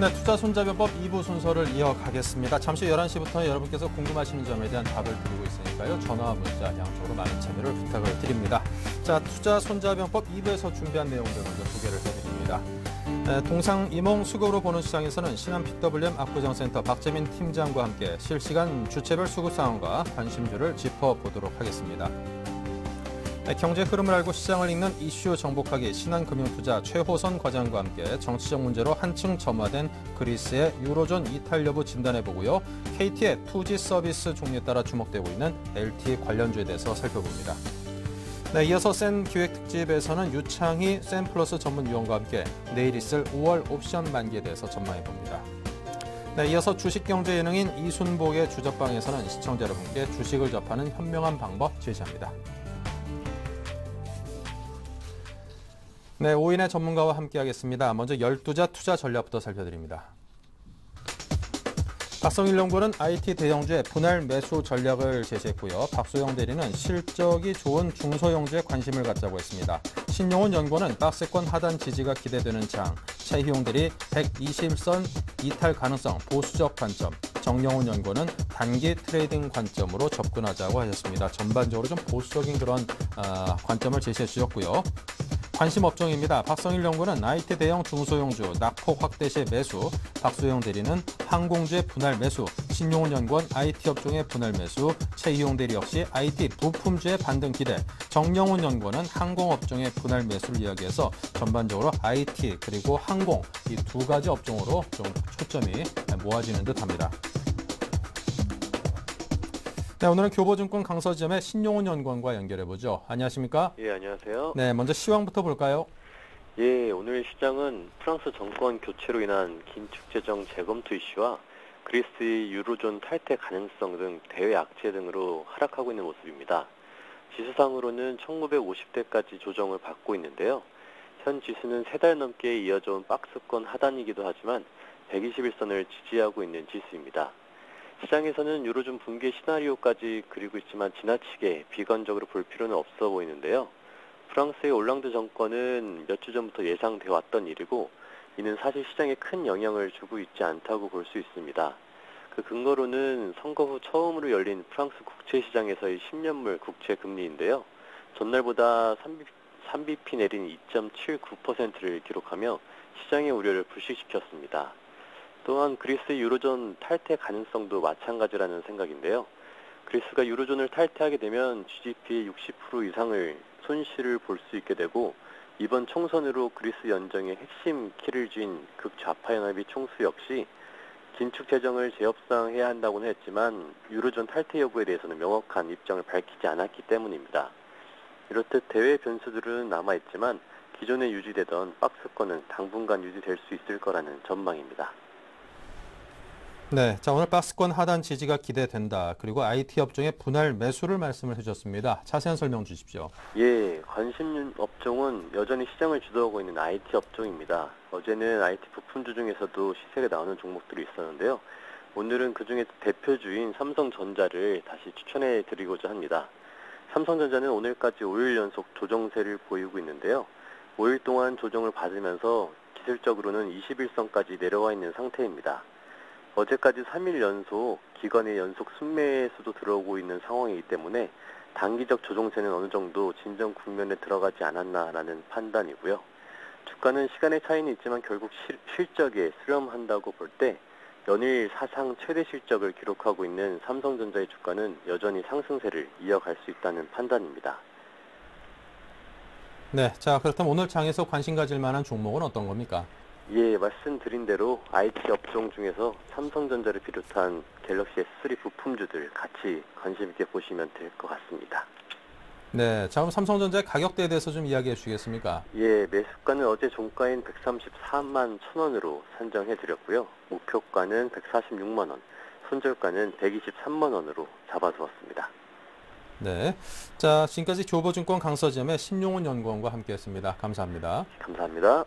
네, 투자 손자병법 2부 순서를 이어가겠습니다. 잠시 11시부터 여러분께서 궁금하시는 점에 대한 답을 드리고 있으니까요. 전화와 문자 양쪽으로 많은 참여를 부탁을 드립니다. 자, 투자 손자병법 2부에서 준비한 내용들 먼저 소개를 해드립니다. 동상이몽 수급으로 보는 시장에서는 신한 PWM 압구정센터 박재민 팀장과 함께 실시간 주체별 수급 상황과 관심주를 짚어보도록 하겠습니다. 경제 흐름을 알고 시장을 읽는 이슈 정복하기 신한금융투자 최호선 과장과 함께 정치적 문제로 한층 점화된 그리스의 유로존 이탈 여부 진단해보고요. KT의 투지 서비스 종류에 따라 주목되고 있는 LTE 관련주에 대해서 살펴봅니다. 네, 이어서 센 기획특집에서는 유창희 센플러스 전문위원과 함께 내일 있을 5월 옵션 만기에 대해서 전망해봅니다. 네, 이어서 주식경제 예능인 이순복의 주접방에서는 시청자 여러분께 주식을 접하는 현명한 방법 제시합니다. 네, 5인의 전문가와 함께하겠습니다. 먼저 12자 투자 전략부터 살펴드립니다. 박성일 연구원은 IT 대형주의 분할 매수 전략을 제시했고요. 박소영 대리는 실적이 좋은 중소형주에 관심을 갖자고 했습니다. 신용훈 연구원은 박스권 하단 지지가 기대되는 장, 최희용 대리 120선 이탈 가능성 보수적 관점, 정영훈 연구원은 단기 트레이딩 관점으로 접근하자고 하셨습니다. 전반적으로 좀 보수적인 그런 관점을 제시해 주셨고요. 관심 업종입니다. 박성일 연구는 IT 대형 중소형주 낙폭 확대 시 매수, 박소영 대리는 항공주의 분할 매수, 신용훈 연구원 IT 업종의 분할 매수, 최희용 대리 역시 IT 부품주의 반등 기대, 정영훈 연구원은 항공 업종의 분할 매수를 이야기해서 전반적으로 IT 그리고 항공 이 두 가지 업종으로 좀 초점이 모아지는 듯합니다. 네, 오늘은 교보증권 강서지점의 신용훈 연구원과 연결해보죠. 안녕하십니까? 예, 안녕하세요. 네, 먼저 시황부터 볼까요? 예, 오늘 시장은 프랑스 정권 교체로 인한 긴축 재정 재검토 이슈와 그리스의 유로존 탈퇴 가능성 등 대외 악재 등으로 하락하고 있는 모습입니다. 지수상으로는 1950대까지 조정을 받고 있는데요. 현 지수는 3달 넘게 이어져온 박스권 하단이기도 하지만 121선을 지지하고 있는 지수입니다. 시장에서는 유로존 붕괴 시나리오까지 그리고 있지만 지나치게 비관적으로 볼 필요는 없어 보이는데요. 프랑스의 올랑드 정권은 몇 주 전부터 예상돼 왔던 일이고 이는 사실 시장에 큰 영향을 주고 있지 않다고 볼 수 있습니다. 그 근거로는 선거 후 처음으로 열린 프랑스 국채 시장에서의 10년물 국채 금리인데요. 전날보다 3bp 내린 2.79%를 기록하며 시장의 우려를 불식시켰습니다. 또한 그리스의 유로존 탈퇴 가능성도 마찬가지라는 생각인데요. 그리스가 유로존을 탈퇴하게 되면 GDP의 60% 이상을 손실을 볼 수 있게 되고 이번 총선으로 그리스 연정의 핵심 키를 쥔 극좌파 연합의 총수 역시 긴축 재정을 재협상해야 한다고는 했지만 유로존 탈퇴 여부에 대해서는 명확한 입장을 밝히지 않았기 때문입니다. 이렇듯 대외 변수들은 남아있지만 기존에 유지되던 박스권은 당분간 유지될 수 있을 거라는 전망입니다. 네, 자 오늘 박스권 하단 지지가 기대된다. 그리고 IT 업종의 분할 매수를 말씀을 해주셨습니다. 자세한 설명 주십시오. 예, 관심 업종은 여전히 시장을 주도하고 있는 IT 업종입니다. 어제는 IT 부품주 중에서도 시세가 나오는 종목들이 있었는데요. 오늘은 그중에 대표주인 삼성전자를 다시 추천해 드리고자 합니다. 삼성전자는 오늘까지 5일 연속 조정세를 보이고 있는데요. 5일 동안 조정을 받으면서 기술적으로는 21선까지 내려와 있는 상태입니다. 어제까지 3일 연속 기관의 연속 순매수도 들어오고 있는 상황이기 때문에 단기적 조정세는 어느 정도 진정 국면에 들어가지 않았나라는 판단이고요. 주가는 시간의 차이는 있지만 결국 실적에 수렴한다고 볼 때 연일 사상 최대 실적을 기록하고 있는 삼성전자의 주가는 여전히 상승세를 이어갈 수 있다는 판단입니다. 네, 자 그렇다면 오늘 장에서 관심 가질 만한 종목은 어떤 겁니까? 예, 말씀드린 대로 IT 업종 중에서 삼성전자를 비롯한 갤럭시 S3 부품주들 같이 관심 있게 보시면 될 것 같습니다. 네, 자 그럼 삼성전자의 가격대에 대해서 좀 이야기해 주시겠습니까? 예, 매수가는 어제 종가인 134만 1,000원으로 산정해 드렸고요. 목표가는 146만 원, 손절가는 123만 원으로 잡아두었습니다. 네, 자 지금까지 교보증권 강서지점의 신용훈 연구원과 함께했습니다. 감사합니다. 감사합니다.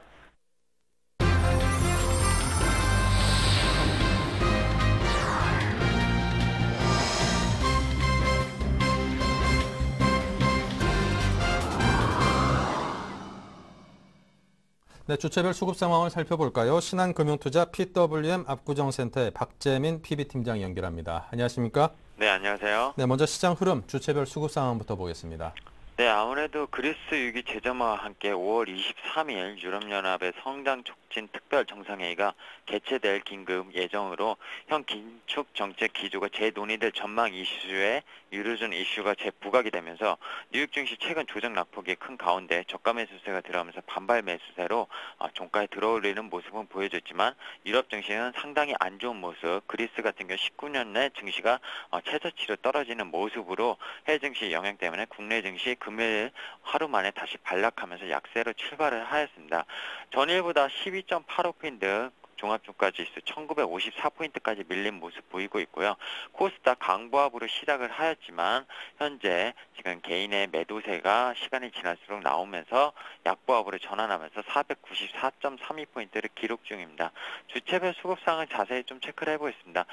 네, 주체별 수급 상황을 살펴볼까요? 신한금융투자 PWM 압구정센터의 박재민 PB팀장 연결합니다. 안녕하십니까? 네, 안녕하세요. 네, 먼저 시장 흐름, 주체별 수급 상황부터 보겠습니다. 네, 아무래도 그리스 위기 재점화와 함께 5월 23일 유럽연합의 성장 촉진 특별 정상회의가 개최될 긴급 예정으로 현 긴축 정책 기조가 재논의될 전망 이슈에 유로존 이슈가 재부각이 되면서 뉴욕 증시 최근 조정 낙폭이 큰 가운데 저가 매수세가 들어가면서 반발 매수세로 종가에 들어올리는 모습은 보여줬지만 유럽 증시는 상당히 안 좋은 모습, 그리스 같은 경우 19년 내 증시가 최저치로 떨어지는 모습으로 해외 증시 영향 때문에 국내 증시 금요일 하루 만에 다시 반락하면서 약세로 출발을 하였습니다. 전일보다 12.85포인트 종합주가지수 1954포인트까지 밀린 모습 보이고 있고요. 코스닥 강보합으로 시작을 하였지만 현재 지금 개인의 매도세가 시간이 지날수록 나오면서 약보합으로 전환하면서 494.32포인트를 기록 중입니다. 주체별 수급상을 자세히 좀 체크를 해보겠습니다.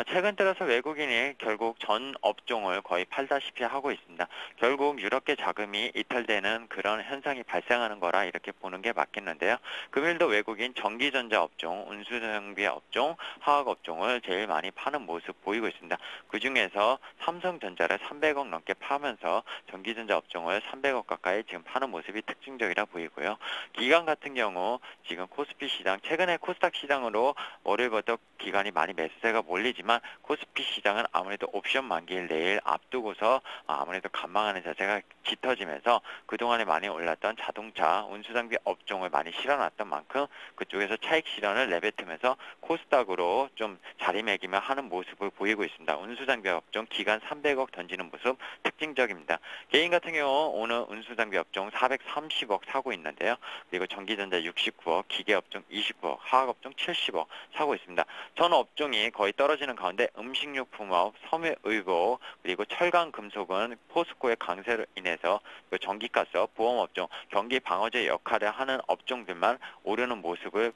최근 들어서 외국인이 결국 전 업종을 거의 팔다시피 하고 있습니다. 결국 유럽계 자금이 이탈되는 그런 현상이 발생하는 거라 이렇게 보는 게 맞겠는데요. 금일도 외국인 전기전자 업종, 운수장비 업종, 화학 업종을 제일 많이 파는 모습 보이고 있습니다. 그중에서 삼성전자를 300억 넘게 파면서 전기전자 업종을 300억 가까이 지금 파는 모습이 특징적이라 보이고요. 기관 같은 경우 지금 코스피 시장, 최근에 코스닥 시장으로 월요일부터 기관이 많이 매수세가 몰리지만 코스피 시장은 아무래도 옵션 만기일 내일 앞두고서 아무래도 관망하는 자세가 짙어지면서 그동안에 많이 올랐던 자동차, 운수장비 업종을 많이 실어놨던 만큼 그쪽에서 차익 실현을 내뱉으면서 코스닥으로 좀 자리매김을 하는 모습을 보이고 있습니다. 운수장비 업종 기간 300억 던지는 모습 특징적입니다. 개인 같은 경우 오늘 운수장비 업종 430억 사고 있는데요. 그리고 전기전자 69억, 기계업종 29억, 화학업종 70억 사고 있습니다. 전 업종이 거의 떨어지는 가운데 음식료품업, 섬유의료, 그리고 철강금속은 포스코의 강세로 인해서 전기가스, 보험업종, 경기 방어제 역할을 하는 업종들만 오르는 모습을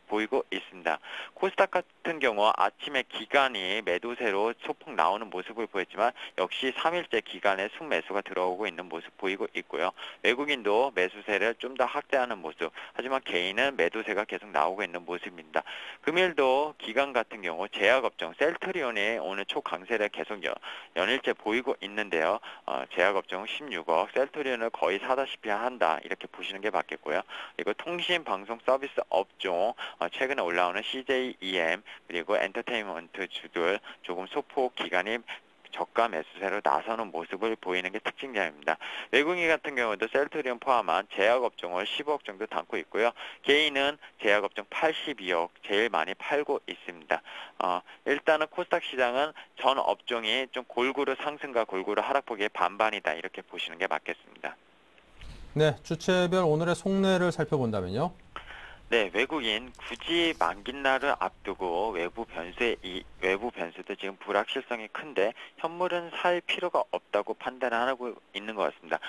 보이고 있습니다. 코스닥 같은 경우 아침에 기관이 매도세로 소폭 나오는 모습을 보였지만 역시 3일째 기관에 순매수가 들어오고 있는 모습 보이고 있고요. 외국인도 매수세를 좀 더 확대하는 모습, 하지만 개인은 매도세가 계속 나오고 있는 모습입니다. 금일도 기관 같은 경우 제약업종 셀트리온이 오늘 초강세를 계속 연일째 보이고 있는데요. 제약업종 16억, 셀트리온을 거의 사다시피 한다 이렇게 보시는 게 맞겠고요. 그리고 통신 방송 서비스 업종 최근에 올라오는 CJEM 그리고 엔터테인먼트 주들 조금 소폭 기간이 저가 매수세로 나서는 모습을 보이는 게 특징점입니다. 외국인 같은 경우도 셀트리온 포함한 제약업종을 15억 정도 담고 있고요. 개인은 제약업종 82억 제일 많이 팔고 있습니다. 일단은 코스닥 시장은 전 업종이 좀 골고루 상승과 골고루 하락폭의 반반이다 이렇게 보시는 게 맞겠습니다. 네, 주체별 오늘의 속내를 살펴본다면요. 네, 외국인 굳이 만기날을 앞두고 외부 변수도 지금 불확실성이 큰데 현물은 살 필요가 없다고 판단하고 있는 것 같습니다.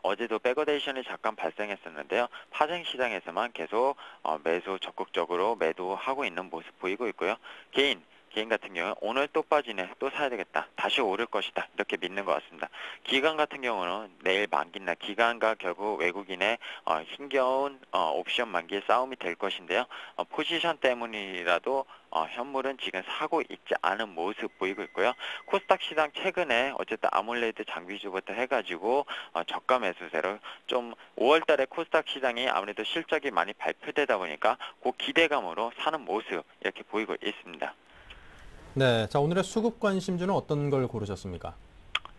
어제도 백어데이션이 잠깐 발생했었는데요. 파생 시장에서만 계속 매수 적극적으로 매도하고 있는 모습 보이고 있고요. 개인 같은 경우는 오늘 또 빠지네, 또 사야 되겠다, 다시 오를 것이다 이렇게 믿는 것 같습니다. 기관 같은 경우는 내일 만기날 기관과 결국 외국인의 힘겨운 옵션 만기의 싸움이 될 것인데요. 포지션 때문이라도 현물은 지금 사고 있지 않은 모습 보이고 있고요. 코스닥 시장 최근에 어쨌든 아몰레드 장비주부터 해가지고 저가 매수세로 좀 5월달에 코스닥 시장이 아무래도 실적이 많이 발표되다 보니까 그 기대감으로 사는 모습 이렇게 보이고 있습니다. 네, 자 오늘의 수급 관심주는 어떤 걸 고르셨습니까?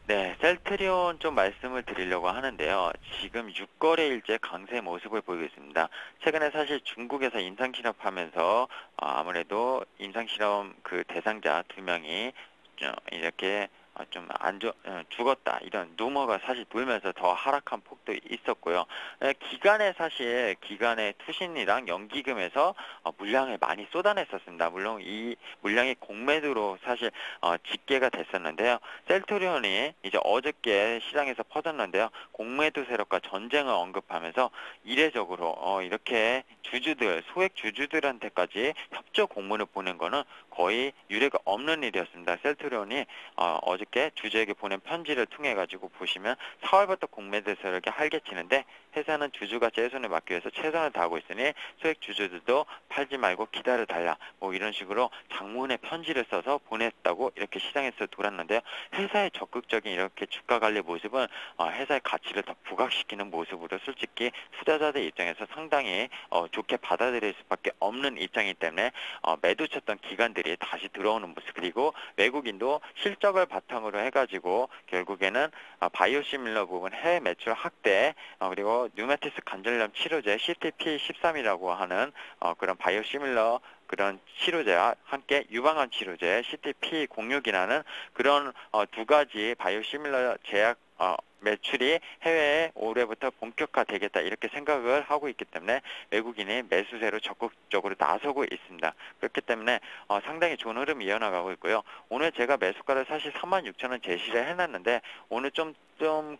네, 셀트리온 좀 말씀을 드리려고 하는데요. 지금 6거래일째 강세 모습을 보이고 있습니다. 최근에 사실 중국에서 임상실험하면서 아무래도 임상실험 그 대상자 2명이 이렇게 좀 죽었다 이런 루머가 사실 돌면서 더 하락한 폭도 있었고요. 기간의 투신이랑 연기금에서 물량을 많이 쏟아냈었습니다. 물론 이 물량이 공매도로 사실 집계가 됐었는데요. 셀트리온이 이제 어저께 시장에서 퍼졌는데요. 공매도 세력과 전쟁을 언급하면서 이례적으로 이렇게 소액 주주들한테까지 협조 공문을 보낸 거는 거의 유례가 없는 일이었습니다. 셀트리온이 어저께 이렇게 주주에게 보낸 편지를 통해 가지고 보시면 4월부터 공매도세를 할게치는데 회사는 주주가 제 손에 맡기 위해서 최선을 다하고 있으니 소액 주주들도 팔지 말고 기다려달라 뭐 이런 식으로 장문의 편지를 써서 보냈다고 이렇게 시장에서 돌았는데요. 회사의 적극적인 이렇게 주가 관리 모습은 회사의 가치를 더 부각시키는 모습으로 솔직히 투자자들 입장에서 상당히 좋게 받아들일 수밖에 없는 입장이기 때문에 매도 쳤던 기관들이 다시 들어오는 모습, 그리고 외국인도 실적을 바탕으로 해가지고 결국에는 바이오시밀러 부분 해외 매출 확대, 그리고 뉴메티스 관절염 치료제 CTP13이라고 하는 그런 바이오시밀러 그런 치료제와 함께 유방암 치료제 CTP06이라는 그런 두 가지 바이오시밀러 제약 매출이 해외에 올해부터 본격화되겠다 이렇게 생각을 하고 있기 때문에 외국인이 매수세로 적극적으로 나서고 있습니다. 그렇기 때문에 상당히 좋은 흐름이 이어나가고 있고요. 오늘 제가 매수가를 사실 36,000원 제시를 해놨는데 오늘 좀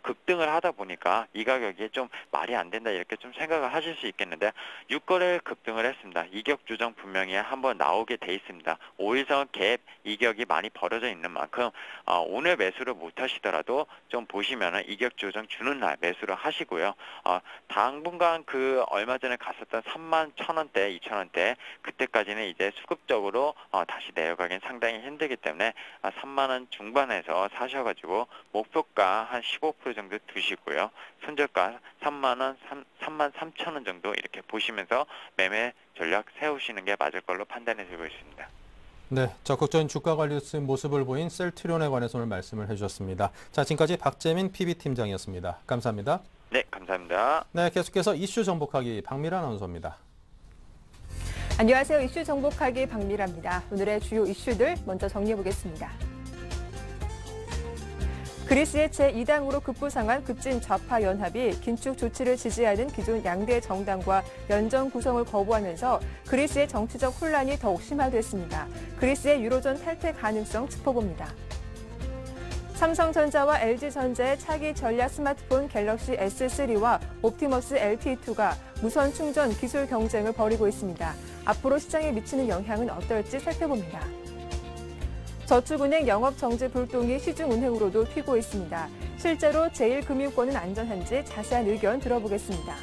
급등을 하다 보니까 이 가격이 좀 말이 안 된다 이렇게 좀 생각을 하실 수 있겠는데 6거래일 급등을 했습니다. 이격 조정 분명히 한번 나오게 돼 있습니다. 5일선 갭 이격이 많이 벌어져 있는 만큼 오늘 매수를 못 하시더라도 좀 보시면은 이격 조정 주는 날 매수를 하시고요. 당분간 그 얼마 전에 갔었던 31,000원대, 2,000원대 그때까지는 이제 수급적으로 다시 내려가긴 상당히 힘들기 때문에 3만원 중반에서 사셔가지고 목표가 한 15% 정도 두시고요. 손절가 3만원, 33,000원 정도 이렇게 보시면서 매매 전략 세우시는 게 맞을 걸로 판단해 드리고 있습니다. 네, 적극적인 주가 관리 모습을 보인 셀트리온에 관해서 오늘 말씀을 해주셨습니다. 자, 지금까지 박재민 PB팀장이었습니다. 감사합니다. 네, 감사합니다. 네, 계속해서 이슈 정복하기 박미라 아나운서입니다. 안녕하세요. 이슈 정복하기 박미라입니다. 오늘의 주요 이슈들 먼저 정리해 보겠습니다. 그리스의 제2당으로 급부상한 급진 좌파 연합이 긴축 조치를 지지하는 기존 양대 정당과 연정 구성을 거부하면서 그리스의 정치적 혼란이 더욱 심화됐습니다. 그리스의 유로존 탈퇴 가능성 짚어봅니다. 삼성전자와 LG전자의 차기 전략 스마트폰 갤럭시 S3와 옵티머스 LTE2가 무선 충전 기술 경쟁을 벌이고 있습니다. 앞으로 시장에 미치는 영향은 어떨지 살펴봅니다. 저축은행 영업정지 불똥이 시중은행으로도 튀고 있습니다. 실제로 제1금융권은 안전한지 자세한 의견 들어보겠습니다.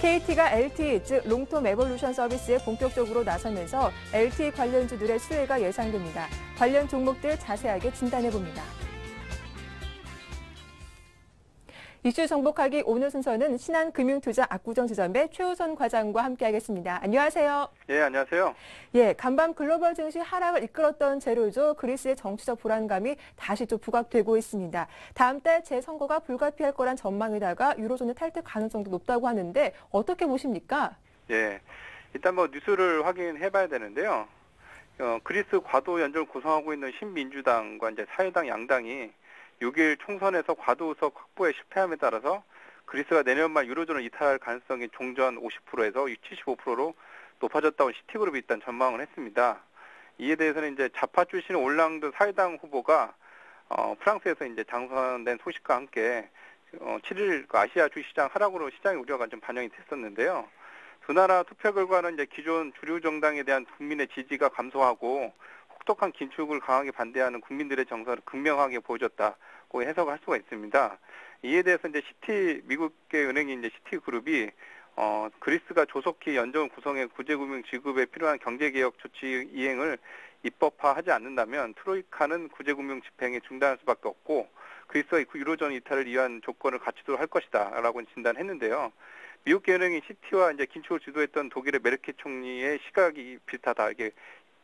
KT가 LTE, 즉 롱텀 에볼루션 서비스에 본격적으로 나서면서 LTE 관련주들의 수혜가 예상됩니다. 관련 종목들 자세하게 진단해봅니다. 이슈 정복하기 오늘 순서는 신한금융투자 압구정지점의 최우선 과장과 함께하겠습니다. 안녕하세요. 예, 안녕하세요. 예, 간밤 글로벌 증시 하락을 이끌었던 재료죠. 그리스의 정치적 불안감이 다시 또 부각되고 있습니다. 다음 달 재선거가 불가피할 거란 전망에다가 유로존의 탈퇴 가능성도 높다고 하는데 어떻게 보십니까? 예, 일단 뉴스를 확인해봐야 되는데요. 그리스 과도 연정을 구성하고 있는 신민주당과 이제 사회당 양당이 6일 총선에서 과도의석 확보에 실패함에 따라서 그리스가 내년 말 유로존을 이탈할 가능성이 종전 50%에서 75%로 높아졌다고 시티그룹이 일단 전망을 했습니다. 이에 대해서는 이제 좌파 출신 올랑드 사회당 후보가 프랑스에서 이제 당선된 소식과 함께 7일 아시아 주시장 하락으로 시장의 우려가 좀 반영이 됐었는데요. 두 나라 투표 결과는 이제 기존 주류 정당에 대한 국민의 지지가 감소하고 혹독한 긴축을 강하게 반대하는 국민들의 정서를 극명하게 보여줬다고 해석을 할 수가 있습니다. 이에 대해서 이제 미국계 은행인 이제 시티그룹이 그리스가 조속히 연정을 구성해 구제금융 지급에 필요한 경제개혁 조치 이행을 입법화하지 않는다면 트로이카는 구제금융 집행에 중단할 수밖에 없고 그리스가 유로존 이탈을 위한 조건을 갖추도록 할 것이다라고 진단했는데요. 미국계 은행인 시티와 이제 긴축을 주도했던 독일의 메르켈 총리의 시각이 비슷하다 이렇게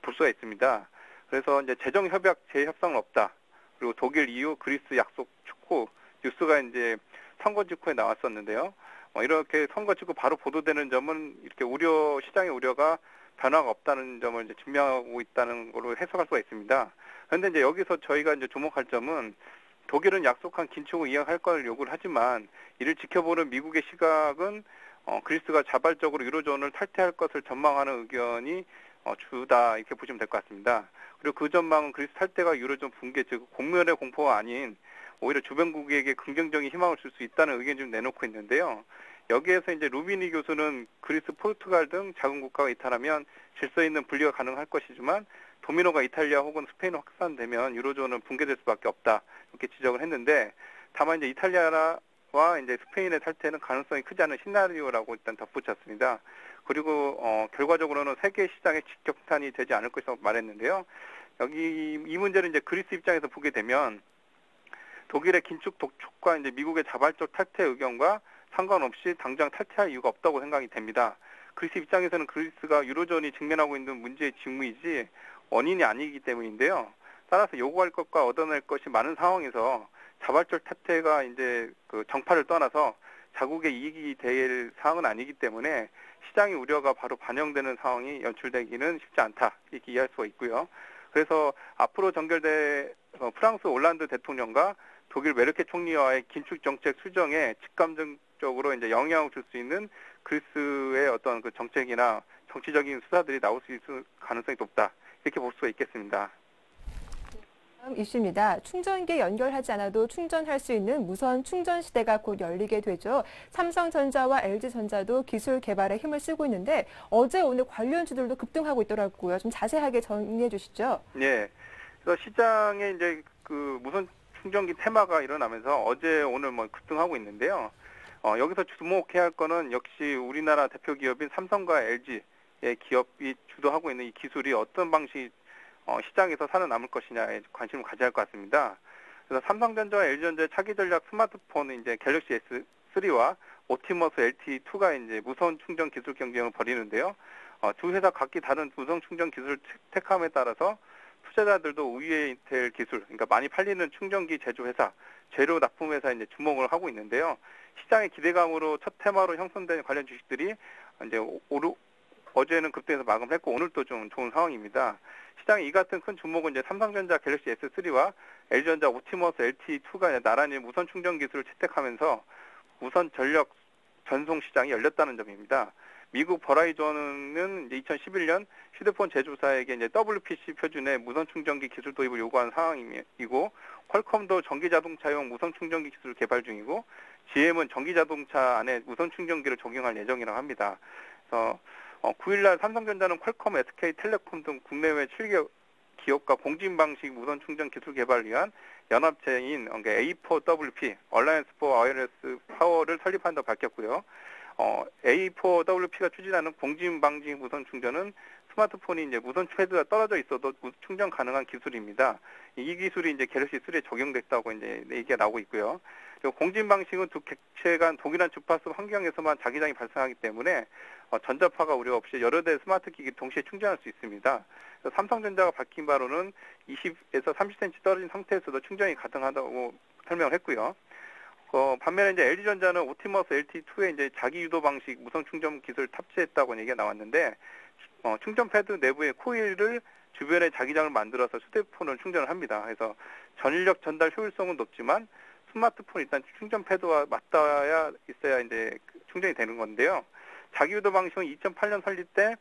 볼 수가 있습니다. 그래서 이제 재정 협약 재협상은 없다. 그리고 독일 EU 그리스 약속 촉구 뉴스가 이제 선거 직후에 나왔었는데요. 이렇게 선거 직후 바로 보도되는 점은 이렇게 시장의 우려가 변화가 없다는 점을 이제 증명하고 있다는 걸로 해석할 수가 있습니다. 그런데 이제 여기서 저희가 이제 주목할 점은 독일은 약속한 긴축을 이행할 걸 요구를 하지만 이를 지켜보는 미국의 시각은 그리스가 자발적으로 유로존을 탈퇴할 것을 전망하는 의견이 주다 이렇게 보시면 될 것 같습니다. 그리고 그 전망은 그리스 탈퇴가 유로존 붕괴 즉 공멸의 공포가 아닌 오히려 주변국에게 긍정적인 희망을 줄 수 있다는 의견을 좀 내놓고 있는데요. 여기에서 이제 루비니 교수는 그리스, 포르투갈 등 작은 국가가 이탈하면 질서 있는 분리가 가능할 것이지만 도미노가 이탈리아 혹은 스페인으로 확산되면 유로존은 붕괴될 수밖에 없다 이렇게 지적을 했는데 다만 이제 이탈리아와 이제 스페인의 탈퇴는 가능성이 크지 않은 시나리오라고 일단 덧붙였습니다. 그리고 결과적으로는 세계 시장의 직격탄이 되지 않을 것이라고 말했는데요. 여기 이 문제를 이제 그리스 입장에서 보게 되면 독일의 긴축 독촉과 이제 미국의 자발적 탈퇴 의견과 상관없이 당장 탈퇴할 이유가 없다고 생각이 됩니다. 그리스 입장에서는 그리스가 유로존이 직면하고 있는 문제의 직무이지 원인이 아니기 때문인데요. 따라서 요구할 것과 얻어낼 것이 많은 상황에서 자발적 탈퇴가 이제 그 정파를 떠나서 자국의 이익이 될 사항은 아니기 때문에 시장의 우려가 바로 반영되는 상황이 연출되기는 쉽지 않다 이렇게 이해할 수가 있고요. 그래서 앞으로 전결될 프랑스 올란드 대통령과 독일 메르켈 총리와의 긴축 정책 수정에 직감적으로 이제 영향을 줄 수 있는 그리스의 어떤 그 정책이나 정치적인 수사들이 나올 수 있을 가능성이 높다 이렇게 볼 수가 있겠습니다. 다음 이슈입니다. 충전기 연결하지 않아도 충전할 수 있는 무선 충전 시대가 곧 열리게 되죠. 삼성전자와 LG전자도 기술 개발에 힘을 쓰고 있는데 어제 오늘 관련주들도 급등하고 있더라고요. 좀 자세하게 정리해 주시죠. 네. 그래서 시장에 이제 그 무선 충전기 테마가 일어나면서 어제 오늘 뭐 급등하고 있는데요. 여기서 주목해야 할 거는 역시 우리나라 대표 기업인 삼성과 LG의 기업이 주도하고 있는 이 기술이 어떤 방식 시장에서 살아남을 것이냐에 관심을 가져야 할 것 같습니다. 그래서 삼성전자와 LG전자의 차기 전략 스마트폰은 이제 갤럭시 S3와 옵티머스 LTE2가 이제 무선 충전 기술 경쟁을 벌이는데요. 두 회사 각기 다른 무선 충전 기술을 택함에 따라서 투자자들도 우위에 될 기술, 그러니까 많이 팔리는 충전기 제조회사, 재료 납품회사에 이제 주목을 하고 있는데요. 시장의 기대감으로 첫 테마로 형성된 관련 주식들이 이제 어제는 급등해서 마감했고 오늘도 좀 좋은 상황입니다. 시장의 이 같은 큰 주목은 이제 삼성전자 갤럭시 S3와 LG전자 옵티머스 LTE2가 나란히 무선 충전 기술을 채택하면서 무선 전력 전송 시장이 열렸다는 점입니다. 미국 버라이전은 이제 2011년 휴대폰 제조사에게 이제 WPC 표준의 무선 충전기 기술 도입을 요구한 상황이고, 퀄컴도 전기 자동차용 무선 충전기 기술을 개발 중이고, GM은 전기 자동차 안에 무선 충전기를 적용할 예정이라고 합니다. 그래서 9일날 삼성전자는 퀄컴, SK텔레콤 등 국내외 7개 기업과 공진 방식 무선 충전 기술 개발을 위한 연합체인 A4WP, Alliance for Wireless Power를 설립한다고 밝혔고요. A4WP가 추진하는 공진 방식 무선 충전은 스마트폰이 이제 무선 패드가 떨어져 있어도 충전 가능한 기술입니다. 이 기술이 이제 갤럭시 3에 적용됐다고 이제 얘기가 나오고 있고요. 그리고 공진 방식은 두 객체 간 동일한 주파수 환경에서만 자기장이 발생하기 때문에 전자파가 우려 없이 여러 대 스마트 기기 동시에 충전할 수 있습니다. 삼성전자가 밝힌 바로는 20에서 30cm 떨어진 상태에서도 충전이 가능하다고 설명을 했고요. 반면에 이제 LG전자는 옵티머스 LT2에 이제 자기 유도 방식 무선 충전 기술을 탑재했다고 얘기가 나왔는데, 충전 패드 내부의 코일을 주변에 자기장을 만들어서 휴대폰을 충전을 합니다. 그래서 전력 전달 효율성은 높지만 스마트폰 일단 충전 패드와 맞닿아야 있어야 이제 충전이 되는 건데요. 자기 유도 방식은 2008년 설립 때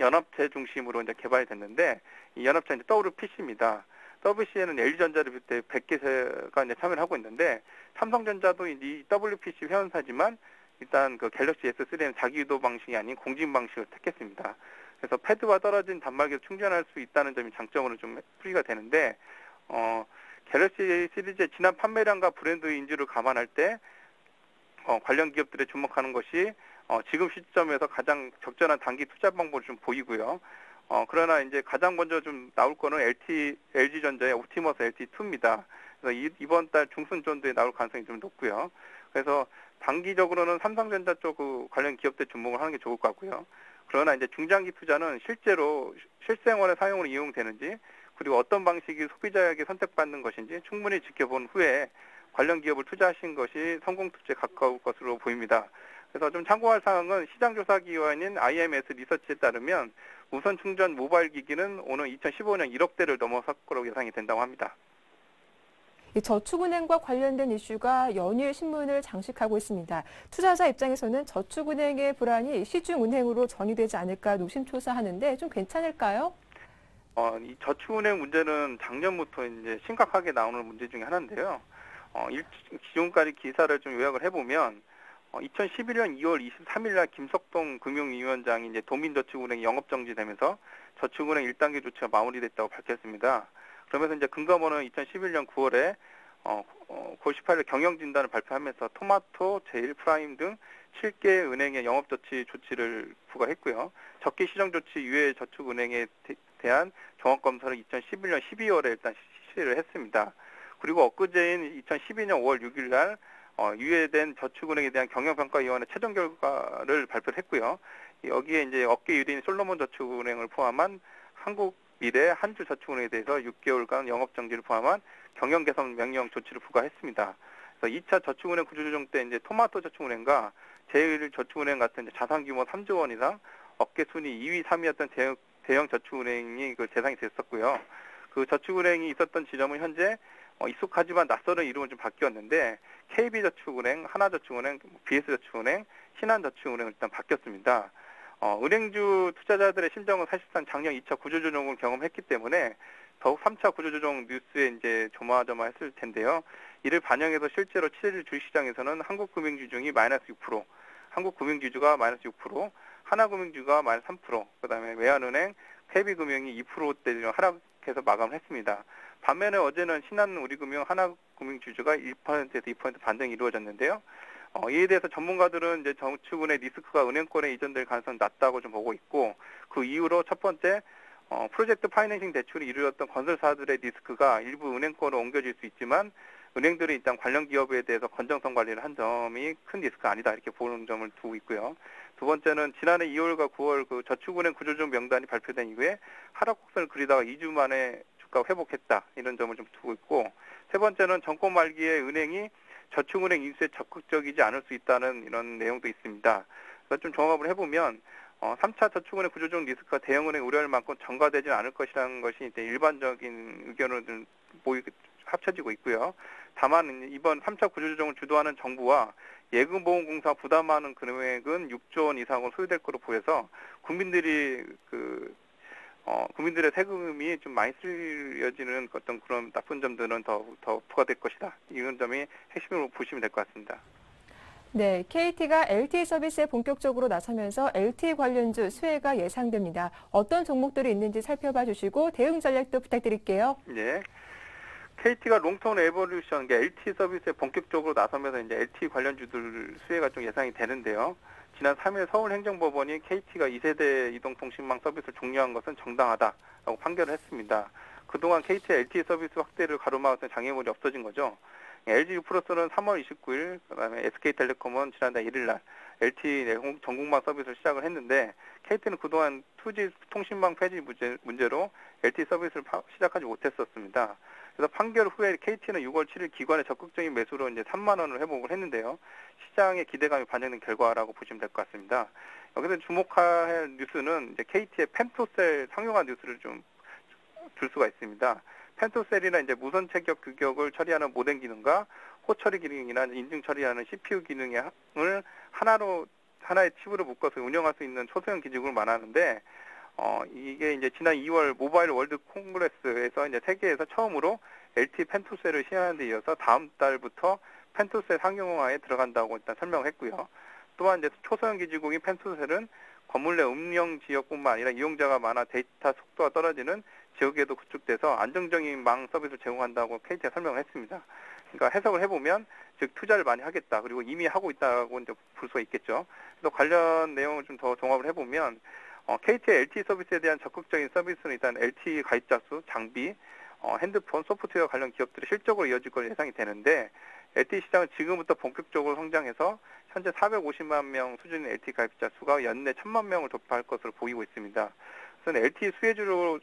연합체 중심으로 이제 개발이 됐는데, 이 연합체는 이제 WPC입니다. WPC에는 LG전자를 비롯해 100개가 이제 참여를 하고 있는데, 삼성전자도 이 WPC 회원사지만 일단 그 갤럭시 S3는 자기 유도 방식이 아닌 공진 방식을 택했습니다. 그래서 패드와 떨어진 단말기를 충전할 수 있다는 점이 장점으로 좀 풀이가 되는데, 갤럭시 시리즈의 지난 판매량과 브랜드 인지를 감안할 때 관련 기업들에 주목하는 것이 지금 시점에서 가장 적절한 단기 투자 방법을 좀 보이고요. 그러나 이제 가장 먼저 좀 나올 거는 LG전자의 옵티머스 LT2입니다. 그래서 이번 달 중순 정도에 나올 가능성이 좀 높고요. 그래서 단기적으로는 삼성전자 쪽 관련 기업들 주목을 하는 게 좋을 것 같고요. 그러나 이제 중장기 투자는 실제로 실생활의 사용으로 이용되는지, 그리고 어떤 방식이 소비자에게 선택받는 것인지 충분히 지켜본 후에 관련 기업을 투자하신 것이 성공 투자에 가까울 것으로 보입니다. 그래서 좀 참고할 사항은 시장조사기관인 IMS 리서치에 따르면 무선 충전 모바일 기기는 오늘 2015년 1억 대를 넘어설 거라고 예상이 된다고 합니다. 저축은행과 관련된 이슈가 연일 신문을 장식하고 있습니다. 투자자 입장에서는 저축은행의 불안이 시중은행으로 전이되지 않을까 노심초사하는데 좀 괜찮을까요? 이 저축은행 문제는 작년부터 이제 심각하게 나오는 문제 중에 하나인데요. 지금까지 기사를 좀 요약을 해보면 2011년 2월 23일 날 김석동 금융위원장이 이제 도민저축은행이 영업정지되면서 저축은행 1단계 조치가 마무리됐다고 밝혔습니다. 그러면서 이제 금감원은 2011년 9월에 9월 18일 경영진단을 발표하면서 토마토, 제일프라임 등 7개 은행의 영업조치 조치를 부과했고요. 적기 시정조치 유예 저축은행에 대한 종합검사를 2011년 12월에 일단 실시를 했습니다. 그리고 엊그제인 2012년 5월 6일 날 유예된 저축은행에 대한 경영평가위원회 최종 결과를 발표를 했고요. 여기에 이제 업계 1위인 솔로몬 저축은행을 포함한 한국미래, 한주저축은행에 대해서 6개월간 영업정지를 포함한 경영개선 명령 조치를 부과했습니다. 그래서 2차 저축은행 구조조정 때 이제 토마토 저축은행과 제일저축은행 같은 이제 자산 규모 3조 원 이상 업계 순위 2위, 3위였던 대형 저축은행이 그 대상이 됐었고요. 그 저축은행이 있었던 지점은 현재 익숙하지만 낯설은 이름은 좀 바뀌었는데 KB저축은행, 하나저축은행, BS저축은행, 신한저축은행 일단 바뀌었습니다. 은행주 투자자들의 심정은 사실상 작년 2차 구조조정을 경험했기 때문에 더욱 3차 구조조정 뉴스에 이제 조마조마했을 텐데요. 이를 반영해서 실제로 7일 주식시장에서는 한국금융주 중이 마이너스 6%, 한국금융지주가 마이너스 6%, 하나금융주가 마이너스 3%, 그다음에 외환은행, KB금융이 2%대 하락해서 마감을 했습니다. 반면에 어제는 신한우리금융, 하나금융지주가 1%에서 2% 반등이 이루어졌는데요. 이에 대해서 전문가들은 이제 저축은행 리스크가 은행권에 이전될 가능성이 낮다고 좀 보고 있고, 그 이후로 첫 번째 프로젝트 파이낸싱 대출이 이루어졌던 건설사들의 리스크가 일부 은행권으로 옮겨질 수 있지만 은행들이 일단 관련 기업에 대해서 건정성 관리를 한 점이 큰 리스크가 아니다 이렇게 보는 점을 두고 있고요. 두 번째는 지난해 2월과 9월 그 저축은행 구조조정 명단이 발표된 이후에 하락 곡선을 그리다가 2주 만에 주가가 회복했다 이런 점을 좀 두고 있고, 세 번째는 정권 말기에 은행이 저축은행 인수에 적극적이지 않을 수 있다는 이런 내용도 있습니다. 그래서 좀 종합을 해보면 3차 저축은행 구조조정 리스크가 대형은행 우려할 만큼 전가되지는 않을 것이라는 것이 이제 일반적인 의견으로 합쳐지고 있고요. 다만 이번 3차 구조조정을 주도하는 정부와 예금보험공사 부담하는 금액은 6조 원 이상으로 소요될 것으로 보여서 국민들의 세금이 좀 많이 쓰여지는 어떤 그런 나쁜 점들은 더 부과될 것이다. 이런 점이 핵심으로 보시면 될 것 같습니다. 네, KT가 LTE 서비스에 본격적으로 나서면서 LTE 관련주 수혜가 예상됩니다. 어떤 종목들이 있는지 살펴봐 주시고 대응 전략도 부탁드릴게요. 네. KT가 롱턴 에버루션, LTE 서비스에 본격적으로 나서면서 이제 LTE 관련주들 수혜가 좀 예상이 되는데요. 지난 3일 서울행정법원이 KT가 2세대 이동통신망 서비스를 종료한 것은 정당하다라고 판결을 했습니다. 그동안 KT의 LTE 서비스 확대를 가로막았던 장애물이 없어진 거죠. LG유플러스는 3월 29일, 그다음에 SK텔레콤은 지난달 1일 날 LTE 전국망 서비스를 시작을 했는데 KT는 그동안 2G 통신망 폐지 문제로 LTE 서비스를 시작하지 못했었습니다. 그래서 판결 후에 KT는 6월 7일 기관의 적극적인 매수로 이제 3만 원을 회복을 했는데요. 시장의 기대감이 반영된 결과라고 보시면 될 것 같습니다. 여기서 주목할 뉴스는 이제 KT의 펜토셀 상용화 뉴스를 좀 줄 수가 있습니다. 펜토셀이나 이제 무선 체격 규격을 처리하는 모뎀 기능과 호처리 기능이나 인증 처리하는 CPU 기능을 하나의 칩으로 묶어서 운영할 수 있는 초소형 기지국을 말하는데, 이게 이제 지난 2월 모바일 월드 콩그레스에서 이제 세계에서 처음으로 LTE 펜토셀을 시행하는 데 이어서 다음 달부터 펜토셀 상용화에 들어간다고 일단 설명을 했고요. 또한 이제 초소형 기지국인 펜토셀은 건물 내 음영 지역뿐만 아니라 이용자가 많아 데이터 속도가 떨어지는 지역에도 구축돼서 안정적인 망 서비스를 제공한다고 KT가 설명을 했습니다. 그러니까 해석을 해보면 즉 투자를 많이 하겠다, 그리고 이미 하고 있다고 이제 볼 수가 있겠죠. 그래서 관련 내용을 좀 더 종합을 해보면 KT의 LTE 서비스에 대한 적극적인 서비스는 일단 LTE 가입자 수, 장비, 핸드폰, 소프트웨어 관련 기업들이 실적으로 이어질 것으로 예상이 되는데, LTE 시장은 지금부터 본격적으로 성장해서 현재 450만 명 수준의 LTE 가입자 수가 연내 1000만 명을 돌파할 것으로 보이고 있습니다. 그래서 LTE 수혜주로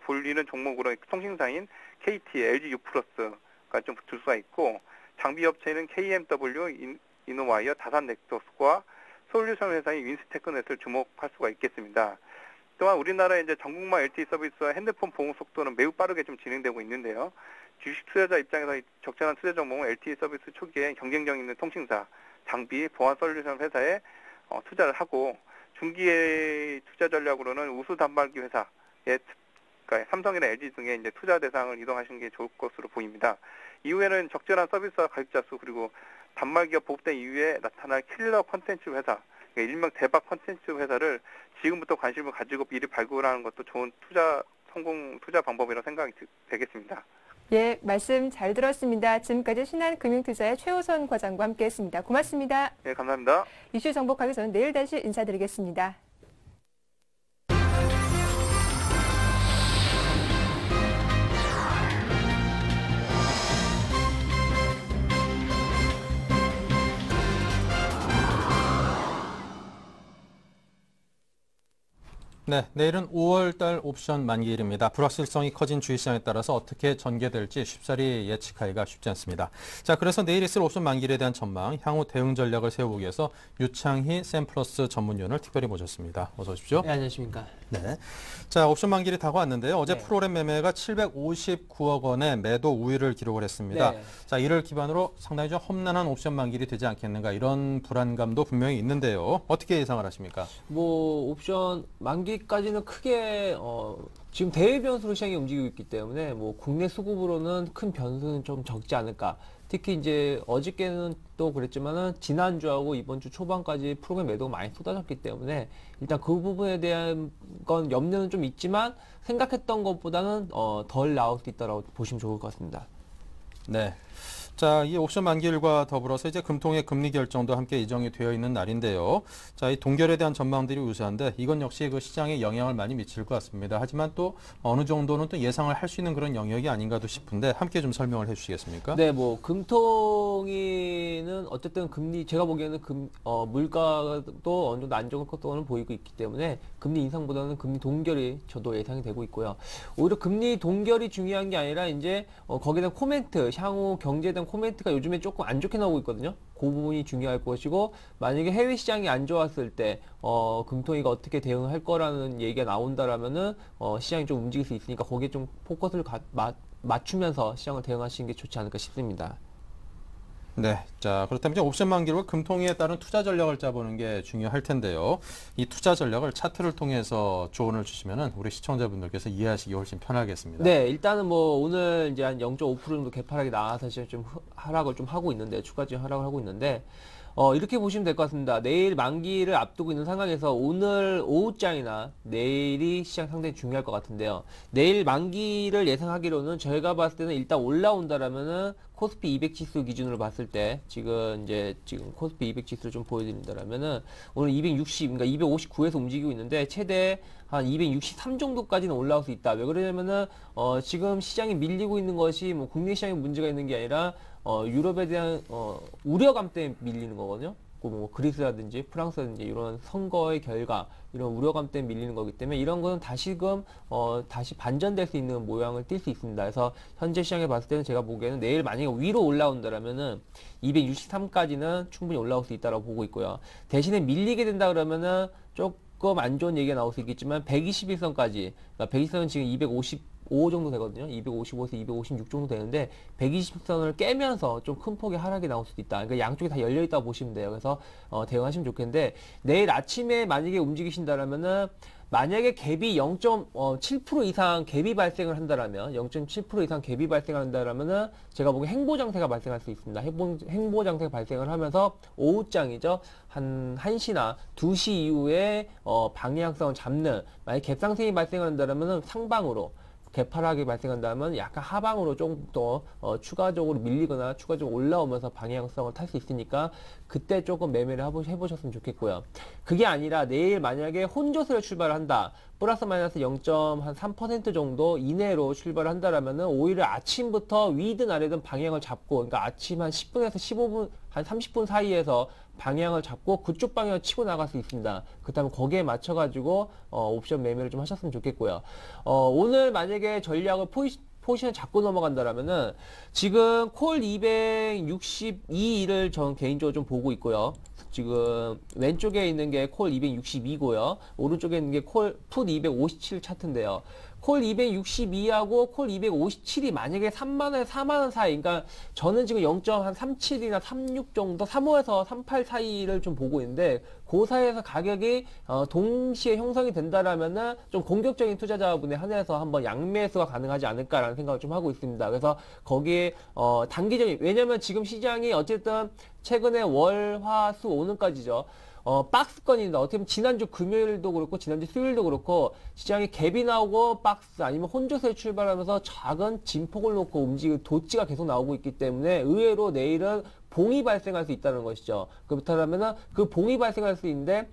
불리는 종목으로 통신사인 KT, LG유플러스가 좀 들 수가 있고, 장비 업체는 KMW, 이노와이어, 다산 넥서스와 솔루션 회사인 윈스테크넷을 주목할 수가 있겠습니다. 또한 우리나라의 이제 전국망 LTE 서비스와 핸드폰 보호 속도는 매우 빠르게 좀 진행되고 있는데요. 주식 투자자 입장에서 적절한 투자 종목은 LTE 서비스 초기에 경쟁력 있는 통신사, 장비, 보안 솔루션 회사에 투자를 하고, 중기의 투자 전략으로는 우수 단말기 회사에 그러니까 삼성이나 LG 등의 이제 투자 대상을 이동하시는 게 좋을 것으로 보입니다. 이후에는 적절한 서비스와 가입자 수 그리고 단말기업 보급된 이후에 나타날 킬러 콘텐츠 회사, 그러니까 일명 대박 콘텐츠 회사를 지금부터 관심을 가지고 미리 발굴하는 것도 좋은 성공 투자 방법이라고 생각이 되겠습니다. 예, 말씀 잘 들었습니다. 지금까지 신한금융투자의 최호선 과장과 함께했습니다. 고맙습니다. 네, 감사합니다. 이슈 정복하기 전 내일 다시 인사드리겠습니다. 네, 내일은 5월달 옵션 만기일입니다. 불확실성이 커진 주식시장에 따라서 어떻게 전개될지 쉽사리 예측하기가 쉽지 않습니다. 자, 그래서 내일 있을 옵션 만기일에 대한 전망, 향후 대응 전략을 세우기 위해서 유창희 샘플러스 전문위원을 특별히 모셨습니다. 어서 오십시오. 네, 안녕하십니까. 네. 자, 옵션 만기일이 다가왔는데요. 어제 네. 프로그램 매매가 759억 원의 매도 우위를 기록을 했습니다. 네. 자, 이를 기반으로 상당히 좀 험난한 옵션 만기일이 되지 않겠는가 이런 불안감도 분명히 있는데요. 어떻게 예상을 하십니까? 뭐 옵션 만기까지는 크게 지금 대외 변수로 시장이 움직이고 있기 때문에 뭐 국내 수급으로는 큰 변수는 좀 적지 않을까. 특히 이제 어저께는 또 그랬지만은 지난주하고 이번 주 초반까지 프로그램 매도가 많이 쏟아졌기 때문에 일단 그 부분에 대한 건 염려는 좀 있지만 생각했던 것보다는 덜 나올 수 있다라고 보시면 좋을 것 같습니다. 네. 자, 이 옵션 만기일과 더불어서 이제 금통의 금리 결정도 함께 예정이 되어 있는 날인데요. 자, 이 동결에 대한 전망들이 우세한데 이건 역시 그 시장에 영향을 많이 미칠 것 같습니다. 하지만 또 어느 정도는 또 예상을 할 수 있는 그런 영역이 아닌가도 싶은데 함께 좀 설명을 해주시겠습니까? 네, 뭐 금통위는 어쨌든 금리 제가 보기에는 물가도 어느 정도 안정을 것도는 보이고 있기 때문에 금리 인상보다는 금리 동결이 저도 예상이 되고 있고요. 오히려 금리 동결이 중요한 게 아니라 이제 거기에 대한 코멘트, 향후 경제에 대한 코멘트가 요즘에 조금 안 좋게 나오고 있거든요. 그 부분이 중요할 것이고 만약에 해외 시장이 안 좋았을 때 금통위가 어떻게 대응할 거라는 얘기가 나온다라면은 시장이 좀 움직일 수 있으니까 거기에 좀 포커스를 맞추면서 시장을 대응하시는 게 좋지 않을까 싶습니다. 네. 자, 그렇다면 이제 옵션 만기일과 금통위에 따른 투자 전략을 짜보는 게 중요할 텐데요. 이 투자 전략을 차트를 통해서 조언을 주시면은 우리 시청자분들께서 이해하시기 훨씬 편하겠습니다. 네, 일단은 뭐 오늘 이제 한 0.5% 정도 개파락이 나와서 지금 좀 하락을 좀 하고 있는데 추가적인 하락을 하고 있는데 이렇게 보시면 될 것 같습니다. 내일 만기를 앞두고 있는 상황에서 오늘 오후장이나 내일이 시장 상당히 중요할 것 같은데요. 내일 만기를 예상하기로는 저희가 봤을 때는 일단 올라온다라면은 코스피 200 지수 기준으로 봤을 때 지금 코스피 200 지수를 좀 보여드린다라면은 오늘 260, 그러니까 259에서 움직이고 있는데 최대 한 263 정도까지는 올라올 수 있다. 왜 그러냐면은 지금 시장이 밀리고 있는 것이 뭐 국내 시장에 문제가 있는 게 아니라 유럽에 대한 우려감 때문에 밀리는 거거든요. 뭐 그리스라든지 프랑스라든지 이런 선거의 결과 이런 우려감 때문에 밀리는 거기 때문에 이런 거는 다시금 다시 반전될 수 있는 모양을 띌 수 있습니다. 그래서 현재 시장에 봤을 때는 제가 보기에는 내일 만약에 위로 올라온다라면은 263까지는 충분히 올라올 수 있다고 보고 있고요. 대신에 밀리게 된다 그러면은 조금 안 좋은 얘기가 나올 수 있겠지만 121선까지, 그러니까 121선은 지금 255 정도 되거든요. 255에서 256 정도 되는데 120선을 깨면서 좀 큰 폭의 하락이 나올 수도 있다. 그러니까 양쪽이 다 열려 있다고 보시면 돼요. 그래서 대응하시면 좋겠는데 내일 아침에 만약에 움직이신다라면은 만약에 갭이 0.7% 이상 갭이 발생을 한다라면 0.7% 이상 갭이 발생을 한다라면은 제가 보기엔 행보 장세가 발생할 수 있습니다. 행보 장세가 발생을 하면서 오후장이죠. 한 1시나 2시 이후에 방향성을 잡는, 만약에 갭상승이 발생을 한다라면은 상방으로, 개파락이 발생한다면 약간 하방으로 조금 더 추가적으로 밀리거나 추가적으로 올라오면서 방향성을 탈 수 있으니까 그때 조금 매매를 해보셨으면 좋겠고요. 그게 아니라 내일 만약에 혼조세로 출발을 한다, 플러스 마이너스 0.3% 정도 이내로 출발을 한다라면은 오히려 아침부터 위든 아래든 방향을 잡고, 그러니까 아침 한 10분에서 15분, 한 30분 사이에서 방향을 잡고 그쪽 방향을 치고 나갈 수 있습니다. 그렇다면 거기에 맞춰가지고 옵션 매매를 좀 하셨으면 좋겠고요. 오늘 만약에 전략을 포지션을 잡고 넘어간다라면은 지금 콜 262를 전 개인적으로 좀 보고 있고요. 지금 왼쪽에 있는 게 콜 262고요. 오른쪽에 있는 게 풋 257 차트인데요. 콜 262하고 콜 257이 만약에 3만원에 4만원 사이, 그러니까 저는 지금 0.37이나 36 정도, 35에서 38 사이를 좀 보고 있는데, 그 사이에서 가격이 동시에 형성이 된다라면은 좀 공격적인 투자자분에 한해서 한번 양매수가 가능하지 않을까라는 생각을 좀 하고 있습니다. 그래서 거기에 단기적인, 왜냐면 지금 시장이 어쨌든 최근에 월, 화, 수, 오는까지죠. 박스권입니다. 어떻게 보면 지난주 금요일도 그렇고 지난주 수요일도 그렇고 시장이 갭이 나오고 박스 아니면 혼조세에 출발하면서 작은 진폭을 놓고 움직이는 도치가 계속 나오고 있기 때문에 의외로 내일은 봉이 발생할 수 있다는 것이죠. 그렇다면 그 봉이 발생할 수 있는데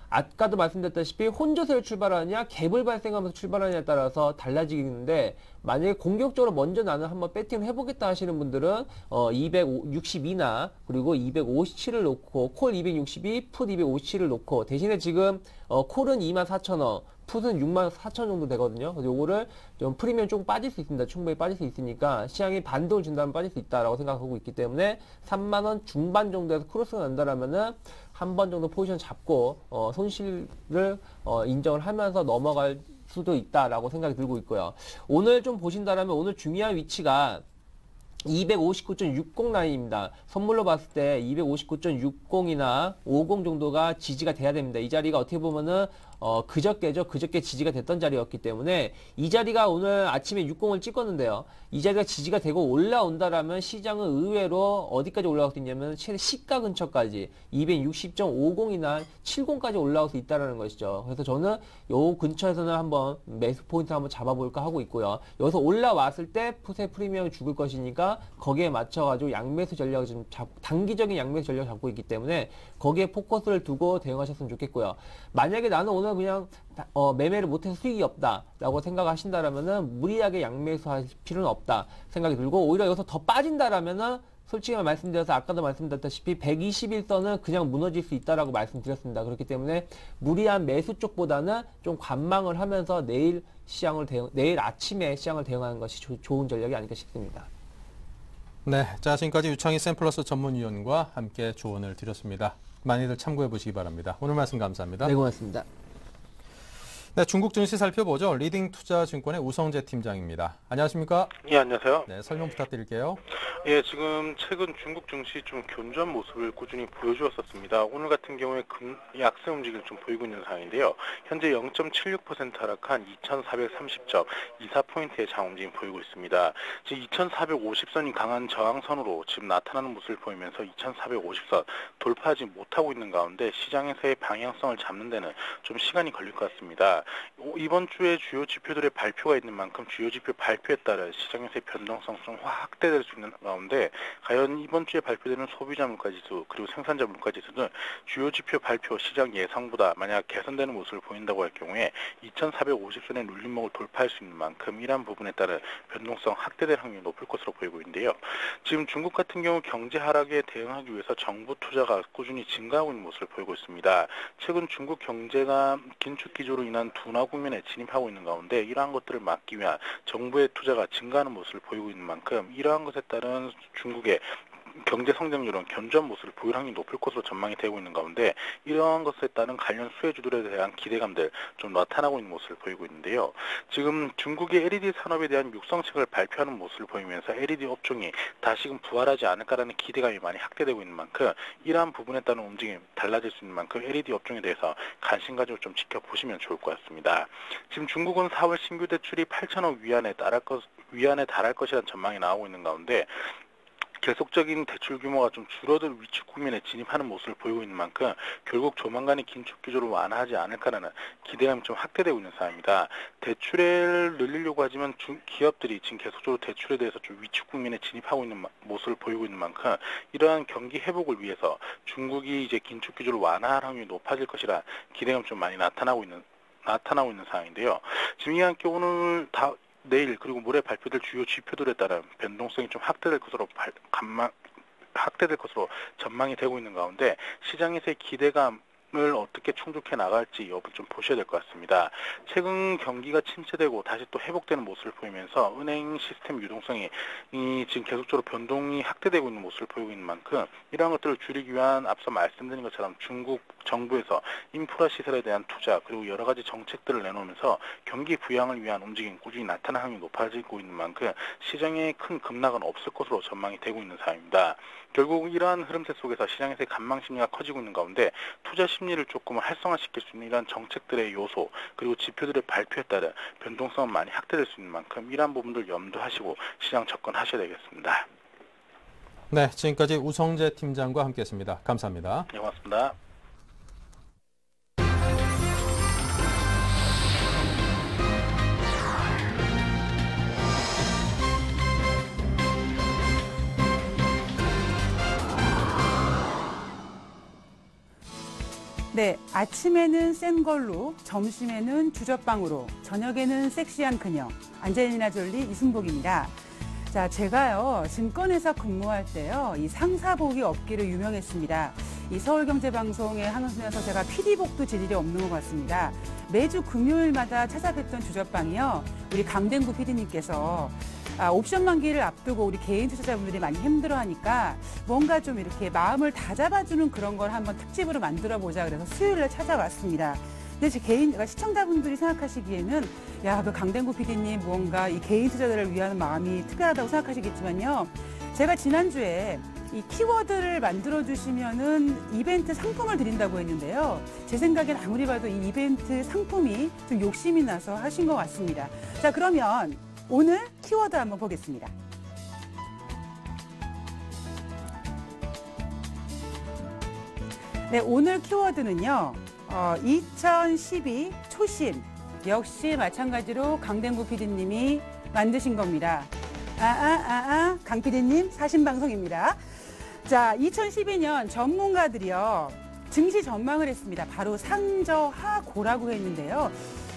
아까도 말씀드렸다시피 혼조세를 출발하느냐 갭을 발생하면서 출발하느냐에 따라서 달라지겠는데 만약에 공격적으로 먼저 나는 한번 배팅을 해보겠다 하시는 분들은 262나 그리고 257을 놓고 콜 262, 풋 257을 놓고 대신에 지금 콜은 24,000원 풋은 64,000 정도 되거든요. 그래서 요거를 좀 프리미엄 좀 빠질 수 있습니다. 충분히 빠질 수 있으니까 시장이 반등을 준다면 빠질 수 있다라고 생각하고 있기 때문에 3만원 중반 정도에서 크로스가 난다라면은 한 번 정도 포지션 잡고 손실을 인정을 하면서 넘어갈 수도 있다라고 생각이 들고 있고요. 오늘 좀 보신다라면 오늘 중요한 위치가 259.60 라인입니다. 선물로 봤을 때 259.60이나 50 정도가 지지가 돼야 됩니다. 이 자리가 어떻게 보면은 그저께죠. 그저께 지지가 됐던 자리였기 때문에 이 자리가 오늘 아침에 60을 찍었는데요. 이 자리가 지지가 되고 올라온다라면 시장은 의외로 어디까지 올라갈 수 있냐면 최대 시가 근처까지 260.50이나 70까지 올라올 수 있다는 것이죠. 그래서 저는 요 근처에서는 한번 매수 포인트 한번 잡아볼까 하고 있고요. 여기서 올라왔을 때 풋의 프리미엄이 죽을 것이니까 거기에 맞춰가지고 양매수 전략을 좀 단기적인 양매수 전략을 잡고 있기 때문에 거기에 포커스를 두고 대응하셨으면 좋겠고요. 만약에 나는 오늘 그냥 매매를 못해서 수익이 없다라고 생각하신다라면은 무리하게 양매수할 필요는 없다 생각이 들고 오히려 여기서 더 빠진다라면은 솔직히 말씀드려서 아까도 말씀드렸다시피 121선은 그냥 무너질 수 있다라고 말씀드렸습니다. 그렇기 때문에 무리한 매수 쪽보다는 좀 관망을 하면서 내일 아침에 시장을 대응하는 것이 좋은 전략이 아닐까 싶습니다. 네, 자 지금까지 유창희 샘플러스 전문위원과 함께 조언을 드렸습니다. 많이들 참고해 보시기 바랍니다. 오늘 말씀 감사합니다. 네, 고맙습니다. 네, 중국 증시 살펴보죠. 리딩 투자증권의 우성재 팀장입니다. 안녕하십니까? 예, 안녕하세요. 네, 설명 부탁드릴게요. 예, 지금 최근 중국 증시 좀 견조한 모습을 꾸준히 보여주었었습니다. 오늘 같은 경우에 약세 움직임을 좀 보이고 있는 상황인데요. 현재 0.76% 하락한 2,430점, 24포인트의 장 움직임 보이고 있습니다. 지금 2,450선이 강한 저항선으로 지금 나타나는 모습을 보이면서 2,450선 돌파하지 못하고 있는 가운데 시장에서의 방향성을 잡는 데는 좀 시간이 걸릴 것 같습니다. 이번 주에 주요 지표들의 발표가 있는 만큼 주요 지표 발표에 따라 시장에서의 변동성 좀 확대될 수 있는 가운데 과연 이번 주에 발표되는 소비자 물가지수 그리고 생산자 물가지수는 주요 지표 발표 시장 예상보다 만약 개선되는 모습을 보인다고 할 경우에 2,450선의 눌림목을 돌파할 수 있는 만큼 이러한 부분에 따른 변동성 확대될 확률이 높을 것으로 보이고 있는데요. 지금 중국 같은 경우 경제 하락에 대응하기 위해서 정부 투자가 꾸준히 증가하고 있는 모습을 보이고 있습니다. 최근 중국 경제가 긴축 기조로 인한 둔화 국면에 진입하고 있는 가운데 이러한 것들을 막기 위한 정부의 투자가 증가하는 모습을 보이고 있는 만큼 이러한 것에 따른 중국의 경제 성장률은 견조한 모습을 보일 확률이 높을 것으로 전망이 되고 있는 가운데 이러한 것에 따른 관련 수혜주들에 대한 기대감들 좀 나타나고 있는 모습을 보이고 있는데요. 지금 중국의 LED 산업에 대한 육성책을 발표하는 모습을 보이면서 LED 업종이 다시금 부활하지 않을까라는 기대감이 많이 확대되고 있는 만큼 이러한 부분에 따른 움직임 달라질 수 있는 만큼 LED 업종에 대해서 관심 가지고 좀 지켜보시면 좋을 것 같습니다. 지금 중국은 4월 신규 대출이 8천억 위안에 달할 것이라는 전망이 나오고 있는 가운데 계속적인 대출 규모가 좀 줄어들 위축 국면에 진입하는 모습을 보이고 있는 만큼 결국 조만간에 긴축 기조를 완화하지 않을까라는 기대감이 좀 확대되고 있는 상황입니다. 대출을 늘리려고 하지만 기업들이 지금 계속적으로 대출에 대해서 좀 위축 국면에 진입하고 있는 모습을 보이고 있는 만큼 이러한 경기 회복을 위해서 중국이 이제 긴축 기조를 완화할 확률이 높아질 것이라 기대감이 좀 많이 나타나고 있는 상황인데요. 지금 이와 함께 내일 그리고 모레 발표될 주요 지표들에 따른 변동성이 좀 확대될 것으로 전망이 되고 있는 가운데 시장에서의 기대감을 어떻게 충족해 나갈지 여부를 좀 보셔야 될 것 같습니다. 최근 경기가 침체되고 다시 또 회복되는 모습을 보이면서 은행 시스템 유동성이 지금 계속적으로 변동이 확대되고 있는 모습을 보이고 있는 만큼 이러한 것들을 줄이기 위한 앞서 말씀드린 것처럼 중국 정부에서 인프라 시설에 대한 투자 그리고 여러 가지 정책들을 내놓으면서 경기 부양을 위한 움직임이 꾸준히 나타나는 확률이 높아지고 있는 만큼 시장에 큰 급락은 없을 것으로 전망이 되고 있는 상황입니다. 결국 이러한 흐름세 속에서 시장에서의 관망 심리가 커지고 있는 가운데 투자 심리를 조금 활성화시킬 수 있는 이러한 정책들의 요소 그리고 지표들의 발표에 따라 변동성은 많이 확대될 수 있는 만큼 이러한 부분들 염두하시고 시장 접근하셔야 되겠습니다. 네, 지금까지 우성재 팀장과 함께했습니다. 감사합니다. 네, 고맙습니다. 네, 아침에는 센 걸로, 점심에는 주접방으로, 저녁에는 섹시한 그녀, 안젤리나 졸리 이순복입니다. 자, 제가요, 증권회사 근무할 때요, 이 상사복이 없기로 유명했습니다. 이 서울경제방송에 하면서 제가 PD복도 재질이 없는 것 같습니다. 매주 금요일마다 찾아뵀던 주접방이요, 우리 강댕구 PD님께서 옵션 만기를 앞두고 우리 개인 투자자분들이 많이 힘들어하니까 뭔가 좀 이렇게 마음을 다잡아주는 그런 걸 한번 특집으로 만들어보자 그래서 수요일에 찾아왔습니다. 근데 제 시청자분들이 생각하시기에는 야, 그 강댕구 PD님 뭔가 이 개인 투자자를 위한 마음이 특별하다고 생각하시겠지만요. 제가 지난주에 이 키워드를 만들어주시면은 이벤트 상품을 드린다고 했는데요. 제 생각엔 아무리 봐도 이 이벤트 상품이 좀 욕심이 나서 하신 것 같습니다. 자, 그러면 오늘 키워드 한번 보겠습니다. 네, 오늘 키워드는요. 2012 초심. 역시 마찬가지로 강댕구 PD님이 만드신 겁니다. 강 PD님 사신방송입니다. 자, 2012년 전문가들이요. 증시 전망을 했습니다. 바로 상저하고라고 했는데요.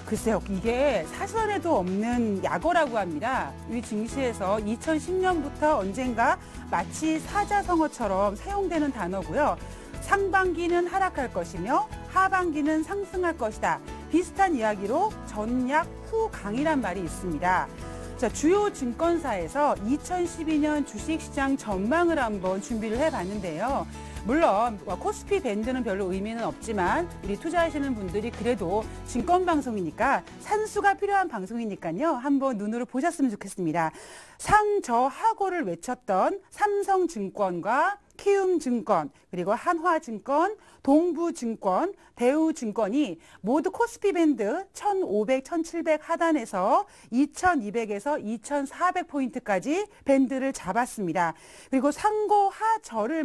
글쎄요, 이게 사전에도 없는 약어라고 합니다. 이 증시에서 2010년부터 언젠가 마치 사자성어처럼 사용되는 단어고요. 상반기는 하락할 것이며 하반기는 상승할 것이다. 비슷한 이야기로 전약 후강이란 말이 있습니다. 자, 주요 증권사에서 2012년 주식시장 전망을 한번 준비를 해봤는데요. 물론 코스피 밴드는 별로 의미는 없지만 우리 투자하시는 분들이 그래도 증권방송이니까 산수가 필요한 방송이니까요. 한번 눈으로 보셨으면 좋겠습니다. 상저하고를 외쳤던 삼성증권과 키움증권, 그리고 한화증권, 동부증권, 대우증권이 모두 코스피 밴드 1500, 1700 하단에서 2200에서 2400포인트까지 밴드를 잡았습니다. 그리고 상고하저를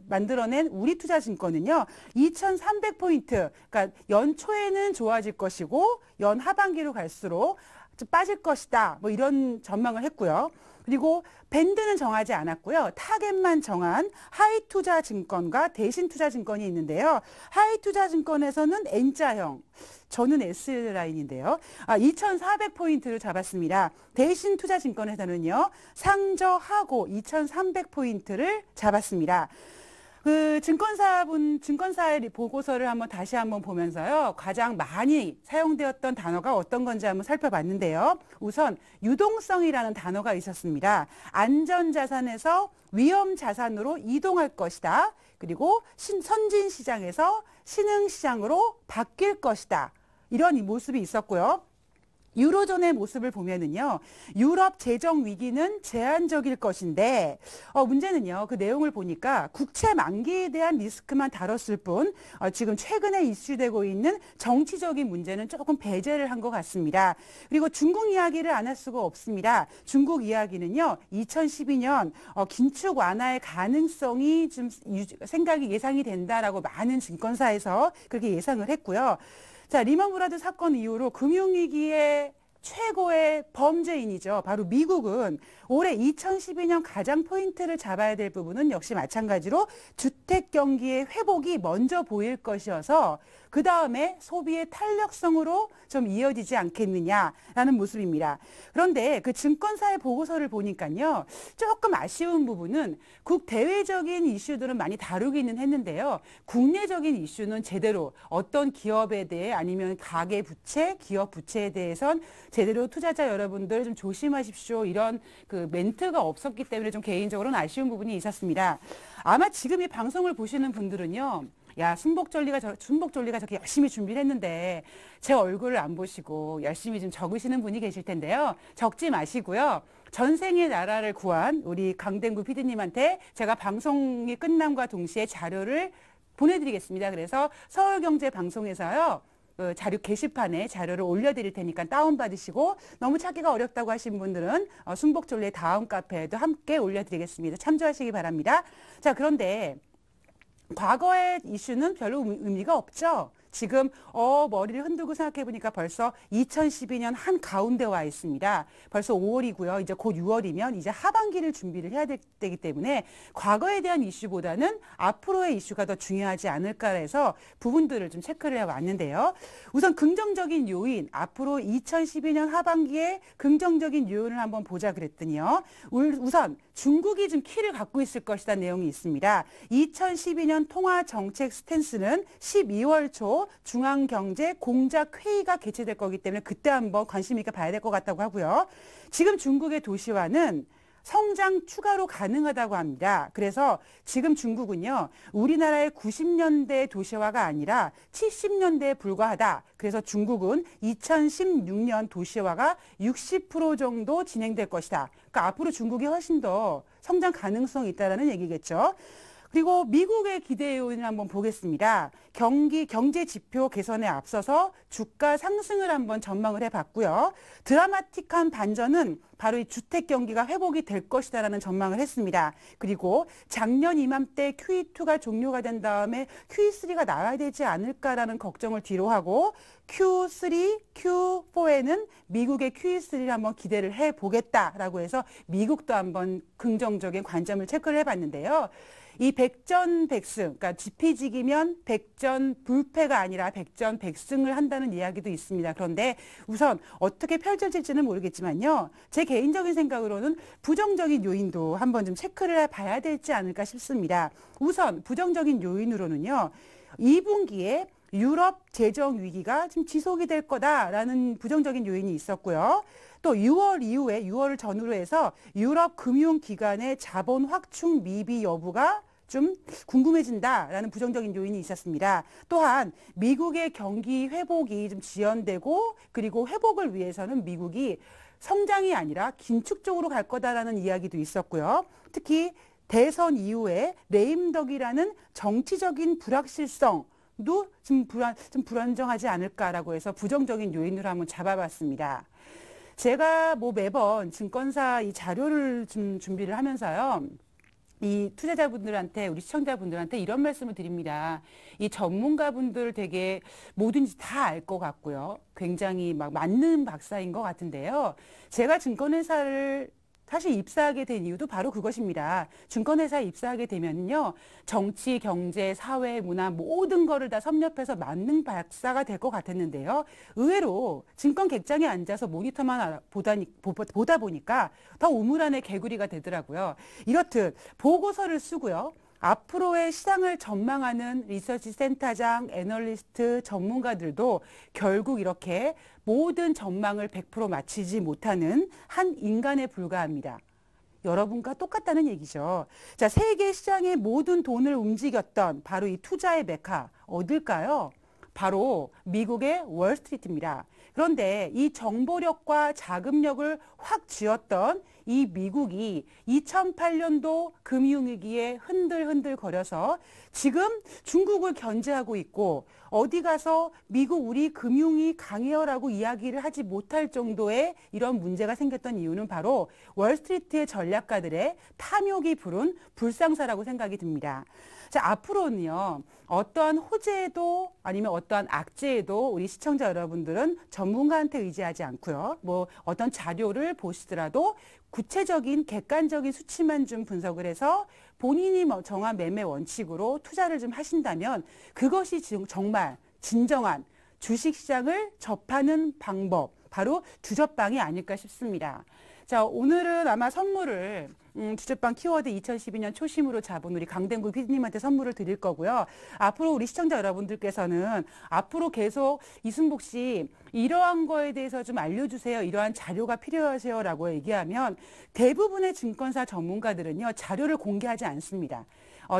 만들어낸 우리투자증권은요, 2300포인트, 그러니까 연초에는 좋아질 것이고, 연 하반기로 갈수록 좀 빠질 것이다. 뭐 이런 전망을 했고요. 그리고 밴드는 정하지 않았고요. 타겟만 정한 하이투자증권과 대신투자증권이 있는데요. 하이투자증권에서는 N자형, 저는 S라인인데요. 2,400포인트를 잡았습니다. 대신투자증권에서는요. 상저하고 2,300포인트를 잡았습니다. 그 증권사의 보고서를 다시 한번 보면서요. 가장 많이 사용되었던 단어가 어떤 건지 한번 살펴봤는데요. 우선 유동성이라는 단어가 있었습니다. 안전자산에서 위험자산으로 이동할 것이다. 그리고 선진시장에서 신흥시장으로 바뀔 것이다. 이런 모습이 있었고요. 유로존의 모습을 보면은요, 유럽 재정 위기는 제한적일 것인데, 문제는요, 그 내용을 보니까 국채 만기에 대한 리스크만 다뤘을 뿐, 지금 최근에 이슈되고 있는 정치적인 문제는 조금 배제를 한 것 같습니다. 그리고 중국 이야기를 안 할 수가 없습니다. 중국 이야기는요, 2012년 긴축 완화의 가능성이 좀 생각이 예상이 된다라고 많은 증권사에서 그렇게 예상을 했고요. 자, 리먼 브라더 사건 이후로 금융위기의 최고의 범죄인이죠. 바로 미국은 올해 2012년 가장 포인트를 잡아야 될 부분은 역시 마찬가지로 주택 경기의 회복이 먼저 보일 것이어서 그 다음에 소비의 탄력성으로 좀 이어지지 않겠느냐라는 모습입니다. 그런데 그 증권사의 보고서를 보니까요. 조금 아쉬운 부분은 국대외적인 이슈들은 많이 다루기는 했는데요. 국내적인 이슈는 제대로 어떤 기업에 대해 아니면 가계 부채, 기업 부채에 대해선 제대로 투자자 여러분들 좀 조심하십시오. 이런 그 멘트가 없었기 때문에 좀 개인적으로는 아쉬운 부분이 있었습니다. 아마 지금 이 방송을 보시는 분들은요. 야, 순복절리가 저렇게 열심히 준비를 했는데 제 얼굴을 안 보시고 열심히 좀 적으시는 분이 계실 텐데요. 적지 마시고요. 전생의 나라를 구한 우리 강댕구 PD님한테 제가 방송이 끝남과 동시에 자료를 보내드리겠습니다. 그래서 서울경제방송에서요. 자료 게시판에 자료를 올려드릴 테니까 다운받으시고 너무 찾기가 어렵다고 하신 분들은 순복절리 다음 카페에도 함께 올려드리겠습니다. 참조하시기 바랍니다. 자, 그런데 과거의 이슈는 별로 의미가 없죠. 지금 머리를 흔들고 생각해 보니까 벌써 2012년 한가운데 와 있습니다. 벌써 5월이고요. 이제 곧 6월이면 이제 하반기를 준비를 해야 되기 때문에 과거에 대한 이슈보다는 앞으로의 이슈가 더 중요하지 않을까 해서 부분들을 좀 체크를 해왔는데요. 우선 긍정적인 요인, 앞으로 2012년 하반기에 긍정적인 요인을 한번 보자 그랬더니요. 우선 중국이 좀 키를 갖고 있을 것이라는 내용이 있습니다. 2012년 통화정책 스탠스는 12월 초 중앙경제공작회의가 개최될 거기 때문에 그때 한번 관심 있게 봐야 될 것 같다고 하고요. 지금 중국의 도시화는 성장 추가로 가능하다고 합니다. 그래서 지금 중국은요, 우리나라의 90년대 도시화가 아니라 70년대에 불과하다. 그래서 중국은 2016년 도시화가 60% 정도 진행될 것이다. 그러니까 앞으로 중국이 훨씬 더 성장 가능성이 있다는 얘기겠죠. 그리고 미국의 기대 요인을 한번 보겠습니다. 경제 지표 개선에 앞서서 주가 상승을 한번 전망을 해봤고요. 드라마틱한 반전은 바로 이 주택 경기가 회복이 될 것이다라는 전망을 했습니다. 그리고 작년 이맘때 QE2가 종료가 된 다음에 QE3가 나와야 되지 않을까라는 걱정을 뒤로 하고 Q3, Q4에는 미국의 QE3를 한번 기대를 해보겠다라고 해서 미국도 한번 긍정적인 관점을 체크를 해봤는데요. 이 백전백승, 그러니까 지피지기면 백전불패가 아니라 백전백승을 한다는 이야기도 있습니다. 그런데 우선 어떻게 펼쳐질지는 모르겠지만요. 제 개인적인 생각으로는 부정적인 요인도 한번 좀 체크를 해봐야 되지 않을까 싶습니다. 우선 부정적인 요인으로는요. 2분기에 유럽 재정 위기가 좀 지속이 될 거다라는 부정적인 요인이 있었고요. 또 6월 이후에 6월을 전후로 해서 유럽 금융기관의 자본 확충 미비 여부가 좀 궁금해진다라는 부정적인 요인이 있었습니다. 또한 미국의 경기 회복이 좀 지연되고 그리고 회복을 위해서는 미국이 성장이 아니라 긴축 쪽으로 갈 거다라는 이야기도 있었고요. 특히 대선 이후에 레임덕이라는 정치적인 불확실성도 좀 불안정하지 않을까라고 해서 부정적인 요인으로 한번 잡아봤습니다. 제가 매번 증권사 이 자료를 좀 준비를 하면서요. 이 투자자분들한테, 우리 시청자분들한테 이런 말씀을 드립니다. 이 전문가분들 되게 뭐든지 다 알 것 같고요. 굉장히 막 맞는 박사인 것 같은데요. 제가 증권회사를 사실 입사하게 된 이유도 바로 그것입니다. 증권회사에 입사하게 되면요. 정치, 경제, 사회, 문화 모든 거를 다 섭렵해서 맞는 박사가 될 것 같았는데요. 의외로 증권 객장에 앉아서 모니터만 보다 보니까 더 우물 안에 개구리가 되더라고요. 이렇듯 보고서를 쓰고요. 앞으로의 시장을 전망하는 리서치 센터장, 애널리스트, 전문가들도 결국 이렇게 모든 전망을 100% 맞히지 못하는 한 인간에 불과합니다. 여러분과 똑같다는 얘기죠. 자, 세계 시장의 모든 돈을 움직였던 바로 이 투자의 메카, 어딜까요? 바로 미국의 월스트리트입니다. 그런데 이 정보력과 자금력을 확 쥐었던 이 미국이 2008년도 금융위기에 흔들흔들 거려서 지금 중국을 견제하고 있고 어디 가서 미국 우리 금융이 강해요라고 이야기를 하지 못할 정도의 이런 문제가 생겼던 이유는 바로 월스트리트의 전략가들의 탐욕이 부른 불상사라고 생각이 듭니다. 자, 앞으로는요, 어떠한 호재에도 아니면 어떠한 악재에도 우리 시청자 여러분들은 전문가한테 의지하지 않고요. 어떤 자료를 보시더라도 구체적인 객관적인 수치만 좀 분석을 해서 본인이 정한 매매 원칙으로 투자를 좀 하신다면 그것이 정말 진정한 주식시장을 접하는 방법, 바로 주접방이 아닐까 싶습니다. 자, 오늘은 아마 선물을 주접방 키워드 2012년 초심으로 잡은 우리 강댕구 PD님한테 선물을 드릴 거고요. 앞으로 우리 시청자 여러분들께서는 앞으로 계속 이순복 씨 이러한 거에 대해서 좀 알려주세요. 이러한 자료가 필요하세요. 라고 얘기하면 대부분의 증권사 전문가들은요. 자료를 공개하지 않습니다.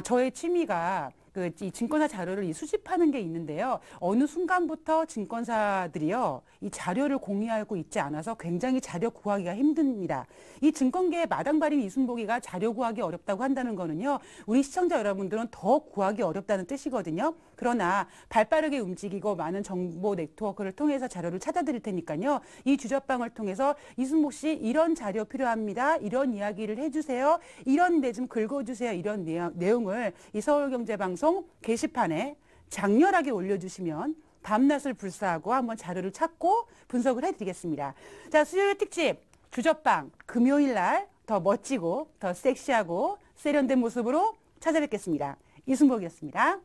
저의 취미가 이 증권사 자료를 수집하는 게 있는데요. 어느 순간부터 증권사들이요, 이 자료를 공유하고 있지 않아서 굉장히 자료 구하기가 힘듭니다. 이 증권계의 마당발인 이순복이가 자료 구하기 어렵다고 한다는 거는요, 우리 시청자 여러분들은 더 구하기 어렵다는 뜻이거든요. 그러나 발빠르게 움직이고 많은 정보 네트워크를 통해서 자료를 찾아드릴 테니까요. 이 주저방을 통해서 이순복 씨 이런 자료 필요합니다. 이런 이야기를 해주세요. 이런 데 좀 긁어주세요. 이런 내용을 이 서울경제방송 게시판에 장렬하게 올려주시면 밤낮을 불사하고 한번 자료를 찾고 분석을 해드리겠습니다. 자, 수요일 특집 주저방 금요일 날 더 멋지고 더 섹시하고 세련된 모습으로 찾아뵙겠습니다. 이순복이었습니다.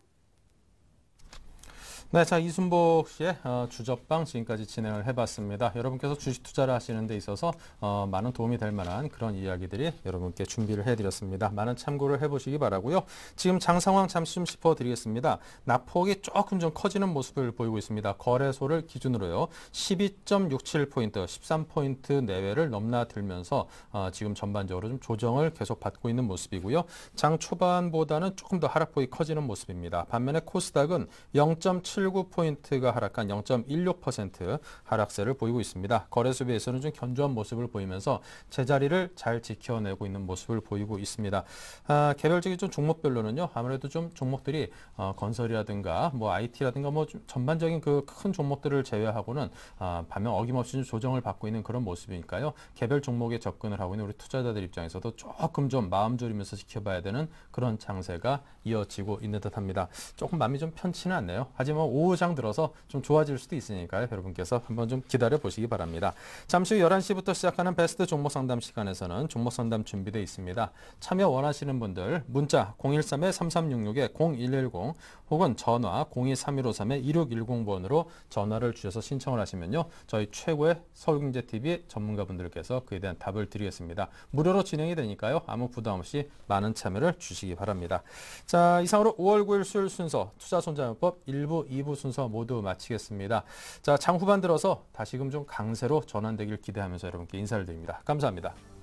네, 자, 이순복 씨의 주저방 지금까지 진행을 해봤습니다. 여러분께서 주식 투자를 하시는 데 있어서 많은 도움이 될 만한 그런 이야기들이 여러분께 준비를 해드렸습니다. 많은 참고를 해보시기 바라고요. 지금 장 상황 잠시 좀 짚어드리겠습니다. 낙폭이 조금 좀 커지는 모습을 보이고 있습니다. 거래소를 기준으로요. 12.67포인트, 13포인트 내외를 넘나들면서 지금 전반적으로 좀 조정을 계속 받고 있는 모습이고요. 장 초반보다는 조금 더 하락폭이 커지는 모습입니다. 반면에 코스닥은 0.79포인트가 하락한 0.16% 하락세를 보이고 있습니다. 거래소 비해서는 좀 견조한 모습을 보이면서 제자리를 잘 지켜내고 있는 모습을 보이고 있습니다. 개별적인 좀 종목별로는요. 아무래도 좀 종목들이 건설이라든가 뭐 IT라든가 뭐 좀 전반적인 그 큰 종목들을 제외하고는 반면 어김없이 좀 조정을 받고 있는 그런 모습이니까요. 개별 종목에 접근을 하고 있는 우리 투자자들 입장에서도 조금 좀 마음 졸이면서 지켜봐야 되는 그런 장세가 이어지고 있는 듯합니다. 조금 마음이 좀 편치는 않네요. 하지만 오후장 들어서 좀 좋아질 수도 있으니까요. 여러분께서 한번 좀 기다려 보시기 바랍니다. 잠시 후 11시부터 시작하는 베스트 종목 상담 시간에서는 종목 상담 준비되어 있습니다. 참여 원하시는 분들 문자 013-3366-0110 혹은 전화 023153-2610번으로 전화를 주셔서 신청을 하시면요. 저희 최고의 서울경제TV 전문가분들께서 그에 대한 답을 드리겠습니다. 무료로 진행이 되니까요. 아무 부담 없이 많은 참여를 주시기 바랍니다. 자, 이상으로 5월 9일 수요일 순서 투자손자요법 1부, 2부 순서 모두 마치겠습니다. 자, 장 후반 들어서 다시금 좀 강세로 전환되길 기대하면서 여러분께 인사를 드립니다. 감사합니다.